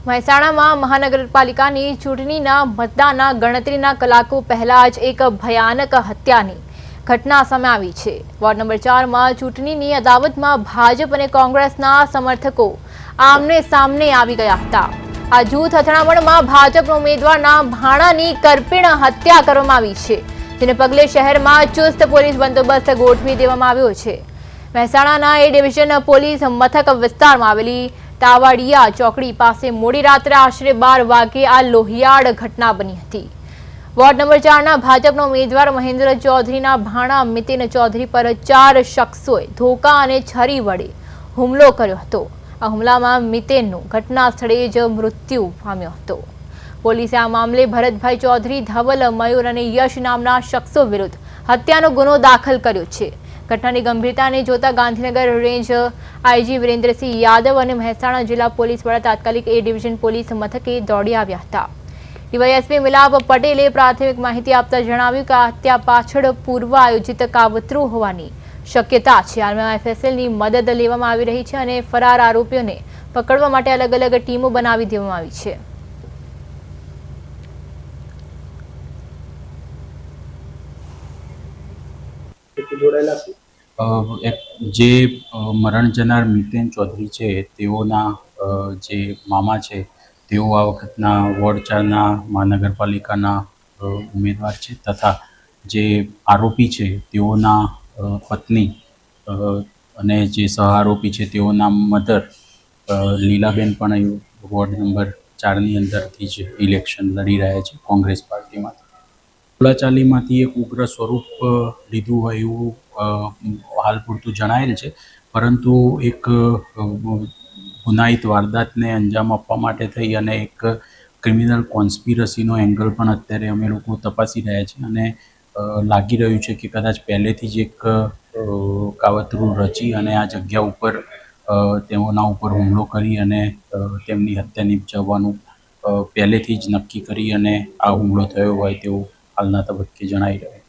મહેસાણામાં મહાનગરપાલિકાની ચૂંટણીના મતદાનના ગણતરીના કલાકો પહેલા જ એક ભયાનક હત્યાની ઘટના સામે આવી છે। વોર્ડ નંબર 4માં ચૂંટણીની અદાવતમાં ભાજપ અને કોંગ્રેસના સમર્થકો આમને સામને આવી ગયા હતા। આ જૂથ અથડામણમાં ભાજપના ઉમેદવારના ભાણાની કરપીણ હત્યા કરવામાં આવી છે, જેને પગલે શહેરમાં ચુસ્ત પોલીસ બંદોબસ્ત ગોઠવી દેવામાં આવ્યો છે। મહેસાણાના એ ડિવિઝન પોલીસ મથક વિસ્તારમાં આવેલી તાવાડિયા ચોકડી પાસે મોડી રાત્રે આશરે 12 વાગે આ લોહિયાળ ઘટના બની હતી। વોર્ડ નંબર 4ના ભાજપના ઉમેદવાર મહેન્દ્ર ચૌધરીના ભાણા મિતિન ચૌધરી પર 4 શખ્સોએ ધોકા અને છરી વડે હુમલો કર્યો હતો। આ હુમલામાં મિતિનનું ઘટના સ્થળે જ મૃત્યુ પામ્યો હતો। પોલીસે આ મામલે ભરતભાઈ ચૌધરી, ધવલ, મયુર અને યશ નામના શખ્સો વિરુદ્ધ હત્યાનો ગુનો દાખલ કર્યો છે। ઘટનાની ગંભીરતાને જોતા ગાંધીનગર રેન્જ આઈજી વિરેન્દ્રસિંહ યાદવ અને મહેસાણા જિલ્લા પોલીસ વડા તાત્કાલિક એ ડિવિઝન પોલીસ મથકે દોડી આવ્યા હતા। ડીવાયએસપી મિલાપ પટેલે પ્રાથમિક માહિતી આપતા જણાવ્યું કે આ હત્યા પાછળ પૂર્વ આયોજિત કાવતરું હોવાની શક્યતા છે। હાલમાં એફએસએલની મદદ લેવામાં આવી રહી છે અને ફરાર આરોપીઓને પકડવા માટે અલગ અલગ ટીમો બનાવી દેવામાં આવી છે। જે મરણ જનાર મિતિન ચૌધરી છે તેઓના જે મામા છે તેઓ આ વખતના વોર્ડ 4ના મહાનગરપાલિકાના ઉમેદવાર છે તથા જે આરોપી છે તેઓના પત્ની અને જે સહ આરોપી છે તેઓના મધર લીલાબેન પણ વોર્ડ નંબર 4ની અંદરથી જ ઇલેક્શન લડી રહ્યા છે કોંગ્રેસ પાર્ટીમાંથી। બોલાચાલીમાંથી એક ઉગ્ર સ્વરૂપ લીધું હોય એવું હાલ પૂરતું જણાયેલ છે, પરંતુ એક ગુનાહિત વારદાતને અંજામ આપવા માટે થઈ અને એક ક્રિમિનલ કોન્સ્પિરસીનો એંગલ પણ અત્યારે અમે લોકો તપાસી રહ્યા છીએ અને લાગી રહ્યું છે કે કદાચ પહેલેથી જ એક કાવતરું રચી અને આ જગ્યા ઉપર તેઓના ઉપર હુમલો કરી અને તેમની હત્યા નિપજાવવાનું પહેલેથી જ નક્કી કરી અને આ હુમલો થયો હોય તેવું હાલના તબક્કે જણાઈ રહ્યું છે।